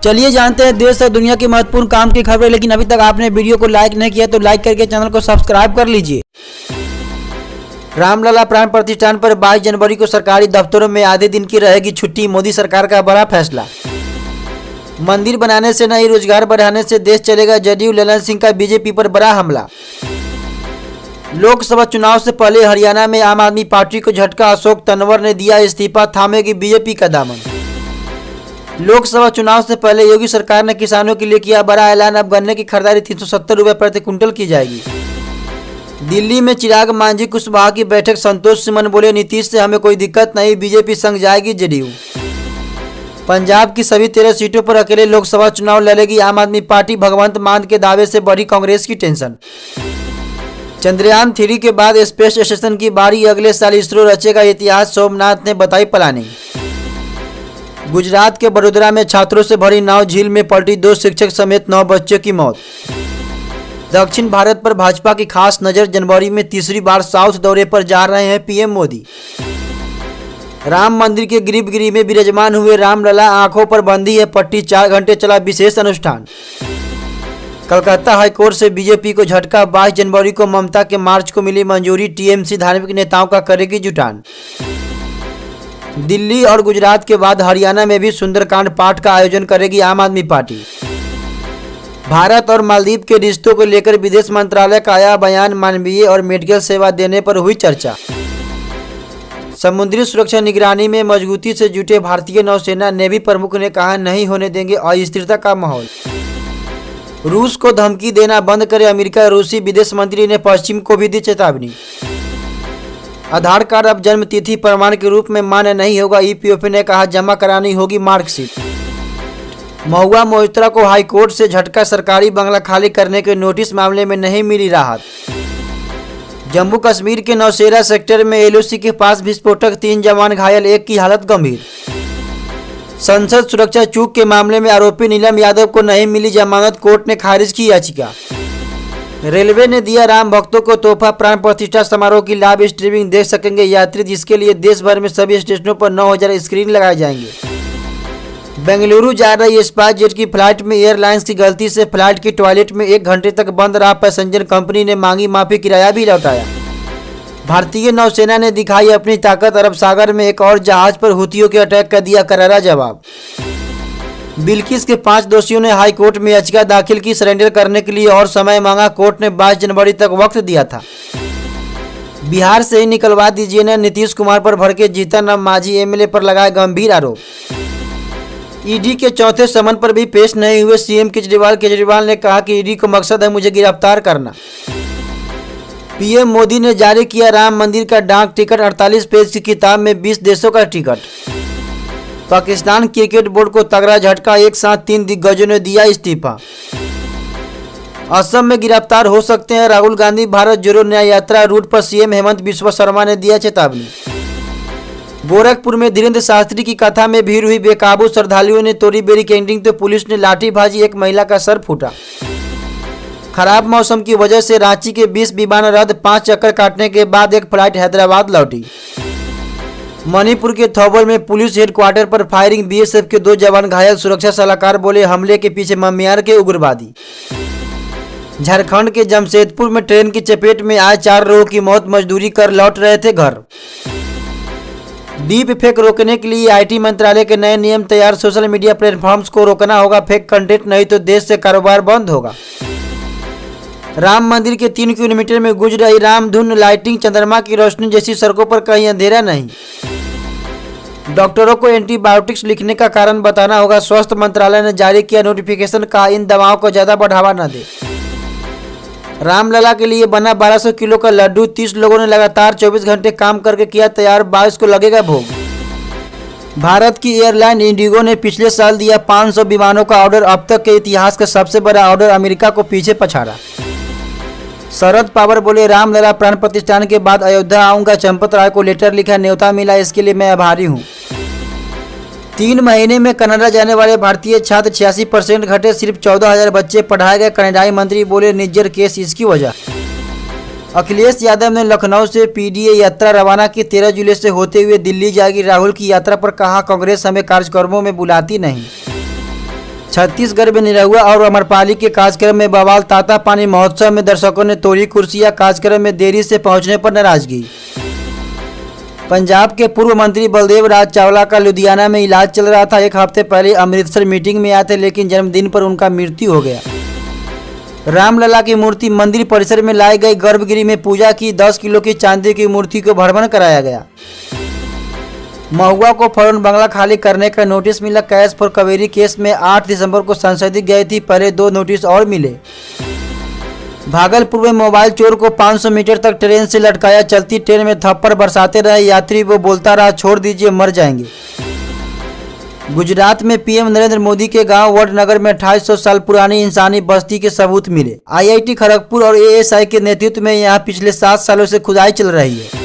चलिए जानते हैं देश और दुनिया की महत्वपूर्ण काम की खबरें। लेकिन अभी तक आपने वीडियो को लाइक नहीं किया तो लाइक करके चैनल को सब्सक्राइब कर लीजिए। रामलला प्राण प्रतिष्ठान पर 22 जनवरी को सरकारी दफ्तरों में आधे दिन की रहेगी छुट्टी। मोदी सरकार का बड़ा फैसला। मंदिर बनाने से नहीं रोजगार बढ़ाने से देश चलेगा। जदयू ललन सिंह का बीजेपी पर बड़ा हमला। लोकसभा चुनाव से पहले हरियाणा में आम आदमी पार्टी को झटका। अशोक तंवर ने दिया इस्तीफा, थामेगी बीजेपी का दामन। लोकसभा चुनाव से पहले योगी सरकार ने किसानों के लिए किया बड़ा ऐलान। अब गन्ने की खरीदारी 370 रुपये प्रति क्विंटल की जाएगी। दिल्ली में चिराग मांझी कुशवाहा की बैठक। संतोष सुमन बोले नीतीश से हमें कोई दिक्कत नहीं, बीजेपी संग जाएगी जदयू। पंजाब की सभी 13 सीटों पर अकेले लोकसभा चुनाव लड़ेगी आम आदमी पार्टी। भगवंत मान के दावे से बढ़ी कांग्रेस की टेंशन। चंद्रयान 3 के बाद स्पेस स्टेशन की बारी। अगले साल इसरो रचेगा इतिहास, सोमनाथ ने बताई प्लानिंग। गुजरात के बड़ोदरा में छात्रों से भरी नाव झील में पलटी। 2 शिक्षक समेत 9 बच्चों की मौत। दक्षिण भारत पर भाजपा की खास नजर। जनवरी में तीसरी बार साउथ दौरे पर जा रहे हैं पीएम मोदी। राम मंदिर के गर्भगृह में विराजमान हुए रामलला। आंखों पर बंधी है पट्टी। 4 घंटे चला विशेष अनुष्ठान। कलकत्ता हाईकोर्ट से बीजेपी को झटका। 22 जनवरी को ममता के मार्च को मिली मंजूरी। टीएमसी धार्मिक नेताओं का करेगी जुटान। दिल्ली और गुजरात के बाद हरियाणा में भी सुंदरकांड पाठ का आयोजन करेगी आम आदमी पार्टी। भारत और मालदीव के रिश्तों को लेकर विदेश मंत्रालय का आया बयान। मानवीय और मेडिकल सेवा देने पर हुई चर्चा। समुद्री सुरक्षा निगरानी में मजबूती से जुटे भारतीय नौसेना। नेवी प्रमुख ने कहा नहीं होने देंगे अस्थिरता का माहौल। रूस को धमकी देना बंद करे अमेरिका। रूसी विदेश मंत्री ने पश्चिम को भी दी चेतावनी। आधार कार्ड अब जन्म तिथि प्रमाण के रूप में मान्य नहीं होगा। ईपीएफओ ने कहा जमा करानी होगी मार्कशीट। महुआ मोइत्रा को हाईकोर्ट से झटका। सरकारी बंगला खाली करने के नोटिस मामले में नहीं मिली राहत। जम्मू कश्मीर के नौशेरा सेक्टर में एलओसी के पास विस्फोटक। 3 जवान घायल, 1 की हालत गंभीर। संसद सुरक्षा चूक के मामले में आरोपी नीलम यादव को नहीं मिली जमानत। कोर्ट ने खारिज की याचिका। रेलवे ने दिया राम भक्तों को तोहफा। प्राण प्रतिष्ठा समारोह की लाइव स्ट्रीमिंग देख सकेंगे यात्री, जिसके लिए देश भर में सभी स्टेशनों पर 9000 स्क्रीन लगाए जाएंगे। बेंगलुरु जा रही स्पाइस जेट की फ्लाइट में एयरलाइंस की गलती से फ्लाइट की टॉयलेट में 1 घंटे तक बंद रहा पैसेंजर। कंपनी ने मांगी माफी, किराया भी लौटाया। भारतीय नौसेना ने दिखाई अपनी ताकत। अरब सागर में एक और जहाज पर हुतियों के अटैक का दिया करारा जवाब। बिल्किस के 5 दोषियों ने हाईकोर्ट में याचिका दाखिल की। सरेंडर करने के लिए और समय मांगा। कोर्ट ने 22 जनवरी तक वक्त दिया था। बिहार से ही निकलवा दीजिए न नीतीश कुमार पर भड़के जीतन राम मांझी। एमएलए पर लगाए गंभीर आरोप। ईडी के चौथे समन पर भी पेश नहीं हुए सीएम केजरीवाल। केजरीवाल ने कहा कि ईडी को मकसद है मुझे गिरफ्तार करना। पीएम मोदी ने जारी किया राम मंदिर का डाक टिकट। 48 पेज की किताब में 20 देशों का टिकट। पाकिस्तान क्रिकेट बोर्ड को तगड़ा झटका। एक साथ 3 दिग्गजों ने दिया इस्तीफा। असम में गिरफ्तार हो सकते हैं राहुल गांधी। भारत जोड़ो न्याय यात्रा रूट पर सीएम हेमंत बिस्वा शर्मा ने दिया चेतावनी। गोरखपुर में धीरेन्द्र शास्त्री की कथा में भीड़ हुई बेकाबू। श्रद्धालुओं ने तोड़ी बैरिकेडिंग तो पुलिस ने लाठीबाजी। 1 महिला का सर फूटा। खराब मौसम की वजह से रांची के 20 विमान रद्द। 5 चक्कर काटने के बाद एक फ्लाइट हैदराबाद लौटी। मणिपुर के थौबल में पुलिस हेडक्वार्टर पर फायरिंग। बीएसएफ के 2 जवान घायल। सुरक्षा सलाहकार बोले हमले के पीछे ममियार के उग्रवादी। झारखंड के जमशेदपुर में ट्रेन की चपेट में आए 4 लोगों की मौत। मजदूरी कर लौट रहे थे घर। डीप फेक रोकने के लिए आईटी मंत्रालय के नए नियम तैयार। सोशल मीडिया प्लेटफॉर्म्स को रोकना होगा फेक कंटेंट, नहीं तो देश से कारोबार बंद होगा। राम मंदिर के 3 किलोमीटर में गूंज रही राम धुन। लाइटिंग, चंद्रमा की रोशनी जैसी सड़कों पर कहीं अंधेरा नहीं। डॉक्टरों को एंटीबायोटिक्स लिखने का कारण बताना होगा। स्वास्थ्य मंत्रालय ने जारी किया नोटिफिकेशन। का इन दवाओं को ज्यादा बढ़ावा न दे। रामलला के लिए बना 1200 किलो का लड्डू। 30 लोगों ने लगातार 24 घंटे काम करके किया तैयार। 22 को लगेगा भोग। भारत की एयरलाइन इंडिगो ने पिछले साल दिया 500 विमानों का ऑर्डर। अब तक के इतिहास का सबसे बड़ा ऑर्डर अमेरिका को पीछे पछाड़ा। शरद पवार बोले रामलला प्राण प्रतिष्ठान के बाद अयोध्या आऊंगा। चंपत राय को लेटर लिखा, न्योता मिला, इसके लिए मैं आभारी हूं। 3 महीने में कनाडा जाने वाले भारतीय छात्र 86% घटे। सिर्फ 14,000 बच्चे पढ़ाए गए। कनाडाई मंत्री बोले निज्जर केस इसकी वजह। अखिलेश यादव ने लखनऊ से पीडीए यात्रा रवाना की। 13 जुलाई से होते हुए दिल्ली जाएगी। राहुल की यात्रा पर कहा कांग्रेस हमें कार्यक्रमों में बुलाती नहीं। छत्तीसगढ़ में निरहुआ और अमरपाली के कार्यक्रम में बवाल। ताता पानी महोत्सव में दर्शकों ने तोड़ी कुर्सियां, कार्यक्रम में देरी से पहुंचने पर नाराजगी। पंजाब के पूर्व मंत्री बलदेव राज चावला का लुधियाना में इलाज चल रहा था। एक हफ्ते पहले अमृतसर मीटिंग में आए थे, लेकिन जन्मदिन पर उनका मृत्यु हो गया। रामलला की मूर्ति मंदिर परिसर में लाई गई, गर्भगृह में पूजा की। 10 किलो की चांदी की मूर्ति को भ्रमण कराया गया। महुआ को फौरन बंगला खाली करने का नोटिस मिला। कैश फॉर कावेरी केस में 8 दिसंबर को संसद गई थी, पहले 2 नोटिस और मिले। भागलपुर में मोबाइल चोर को 500 मीटर तक ट्रेन से लटकाया। चलती ट्रेन में थप्पड़ बरसाते रहे यात्री, वो बोलता रहा छोड़ दीजिए मर जाएंगे। गुजरात में पीएम नरेंद्र मोदी के गांव वडनगर में 2800 साल पुरानी इंसानी बस्ती के सबूत मिले। आईआईटी खड़गपुर और एएसआई के नेतृत्व में यहां पिछले 7 सालों से खुदाई चल रही है।